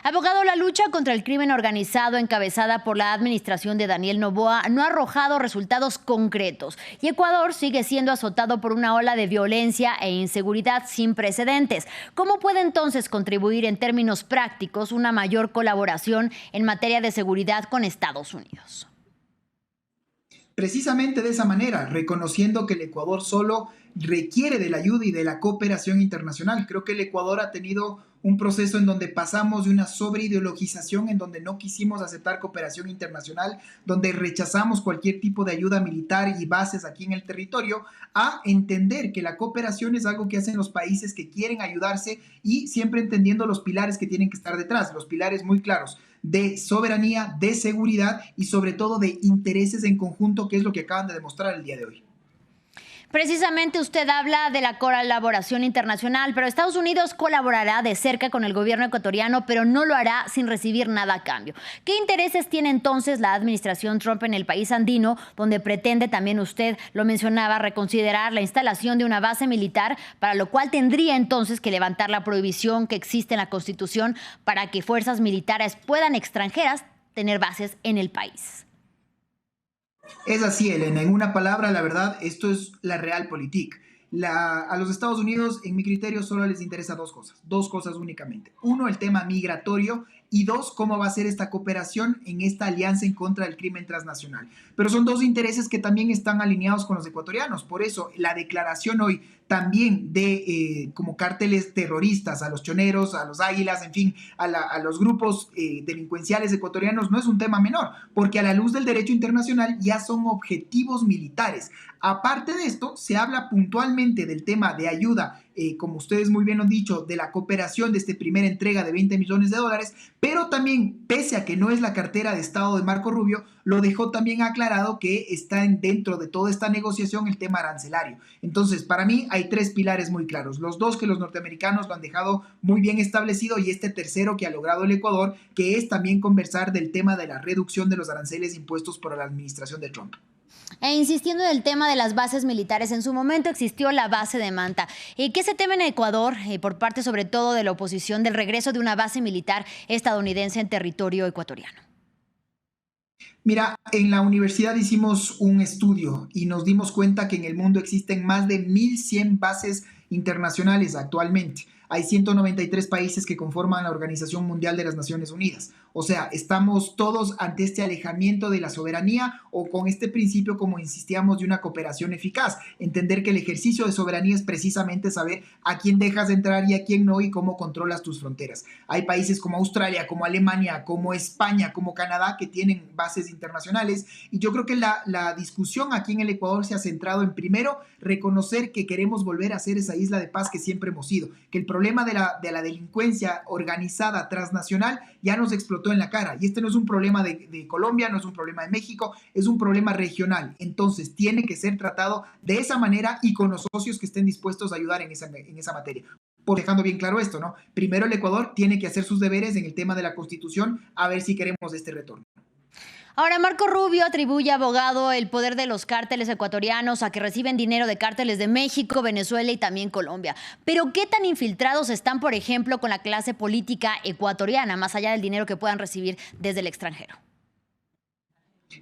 Abogado, la lucha contra el crimen organizado encabezada por la administración de Daniel Noboa no ha arrojado resultados concretos y Ecuador sigue siendo azotado por una ola de violencia e inseguridad sin precedentes. ¿Cómo puede entonces contribuir en términos prácticos una mayor colaboración en materia de seguridad con Estados Unidos? Precisamente de esa manera, reconociendo que el Ecuador solo requiere de la ayuda y de la cooperación internacional. Creo que el Ecuador ha tenido un proceso en donde pasamos de una sobreideologización, en donde no quisimos aceptar cooperación internacional, donde rechazamos cualquier tipo de ayuda militar y bases aquí en el territorio, a entender que la cooperación es algo que hacen los países que quieren ayudarse y siempre entendiendo los pilares que tienen que estar detrás, los pilares muy claros de soberanía, de seguridad y sobre todo de intereses en conjunto, que es lo que acaban de demostrar el día de hoy. Precisamente usted habla de la colaboración internacional, pero Estados Unidos colaborará de cerca con el gobierno ecuatoriano, pero no lo hará sin recibir nada a cambio. ¿Qué intereses tiene entonces la administración Trump en el país andino, donde pretende, también usted lo mencionaba, reconsiderar la instalación de una base militar, para lo cual tendría entonces que levantar la prohibición que existe en la Constitución para que fuerzas militares puedan extranjeras tener bases en el país? Es así, Elena. En una palabra, la verdad, esto es la realpolitik. A los Estados Unidos, en mi criterio, solo les interesa dos cosas únicamente. Uno, el tema migratorio y dos, cómo va a ser esta cooperación en esta alianza en contra del crimen transnacional. Pero son dos intereses que también están alineados con los ecuatorianos. Por eso, la declaración hoy también de como cárteles terroristas, a los choneros, a los águilas, en fin, a los grupos delincuenciales ecuatorianos no es un tema menor, porque a la luz del derecho internacional ya son objetivos militares. Aparte de esto, se habla puntualmente del tema de ayuda, como ustedes muy bien han dicho, de la cooperación de esta primera entrega de $20 millones, pero también, pese a que no es la cartera de Estado de Marco Rubio, lo dejó también aclarado que está dentro de toda esta negociación el tema arancelario. Entonces, para mí hay tres pilares muy claros. Los dos que los norteamericanos lo han dejado muy bien establecido y este tercero que ha logrado el Ecuador, que es también conversar del tema de la reducción de los aranceles impuestos por la administración de Trump. Insistiendo en el tema de las bases militares, en su momento existió la base de Manta. ¿Qué se teme en Ecuador, por parte sobre todo de la oposición, del regreso de una base militar estadounidense en territorio ecuatoriano? Mira, en la universidad hicimos un estudio y nos dimos cuenta que en el mundo existen más de 1.100 bases internacionales actualmente. Hay 193 países que conforman la Organización Mundial de las Naciones Unidas. O sea, estamos todos ante este alejamiento de la soberanía o con este principio, como insistíamos, de una cooperación eficaz. Entender que el ejercicio de soberanía es precisamente saber a quién dejas entrar y a quién no y cómo controlas tus fronteras. Hay países como Australia, como Alemania, como España, como Canadá que tienen bases internacionales y yo creo que la discusión aquí en el Ecuador se ha centrado en primero reconocer que queremos volver a ser esa isla de paz que siempre hemos sido, que el problema de la delincuencia organizada transnacional ya nos explotó en la cara y este no es un problema de Colombia, no es un problema de México, es un problema regional, entonces tiene que ser tratado de esa manera y con los socios que estén dispuestos a ayudar en esa materia. Por dejando bien claro esto, ¿no? Primero el Ecuador tiene que hacer sus deberes en el tema de la Constitución a ver si queremos este retorno. Ahora, Marco Rubio atribuye, abogado, el poder de los cárteles ecuatorianos a que reciben dinero de cárteles de México, Venezuela y también Colombia. Pero, ¿qué tan infiltrados están, por ejemplo, con la clase política ecuatoriana, más allá del dinero que puedan recibir desde el extranjero?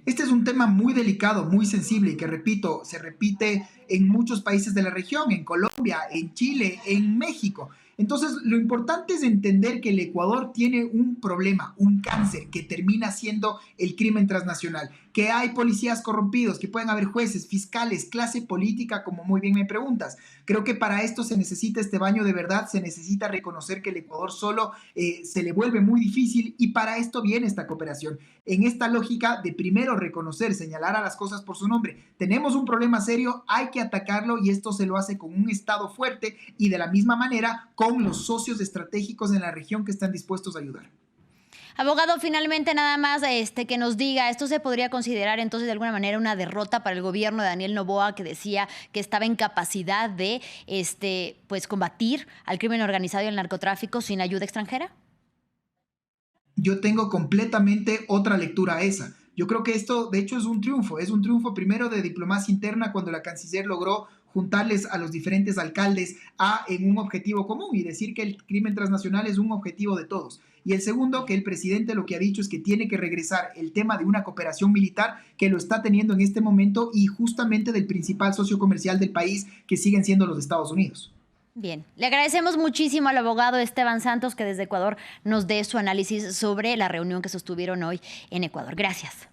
Este es un tema muy delicado, muy sensible y que, repito, se repite en muchos países de la región, en Colombia, en Chile, en México. Entonces, lo importante es entender que el Ecuador tiene un problema, un cáncer que termina siendo el crimen transnacional, que hay policías corrompidos, que pueden haber jueces, fiscales, clase política, como muy bien me preguntas. Creo que para esto se necesita este baño de verdad, se necesita reconocer que el Ecuador solo se le vuelve muy difícil y para esto viene esta cooperación. En esta lógica de primero reconocer, señalar a las cosas por su nombre. Tenemos un problema serio, hay que atacarlo y esto se lo hace con un Estado fuerte y de la misma manera con los socios estratégicos en la región que están dispuestos a ayudar. Abogado, finalmente nada más que nos diga, ¿esto se podría considerar entonces de alguna manera una derrota para el gobierno de Daniel Noboa, que decía que estaba en capacidad de pues combatir al crimen organizado y el narcotráfico sin ayuda extranjera? Yo tengo completamente otra lectura a esa. Yo creo que esto, de hecho, es un triunfo primero de diplomacia interna cuando la canciller logró juntarles a los diferentes alcaldes en un objetivo común y decir que el crimen transnacional es un objetivo de todos. Y el segundo, que el presidente lo que ha dicho es que tiene que regresar el tema de una cooperación militar que lo está teniendo en este momento y justamente del principal socio comercial del país, que siguen siendo los Estados Unidos. Bien, le agradecemos muchísimo al abogado Esteban Santos que desde Ecuador nos dé su análisis sobre la reunión que sostuvieron hoy en Ecuador. Gracias.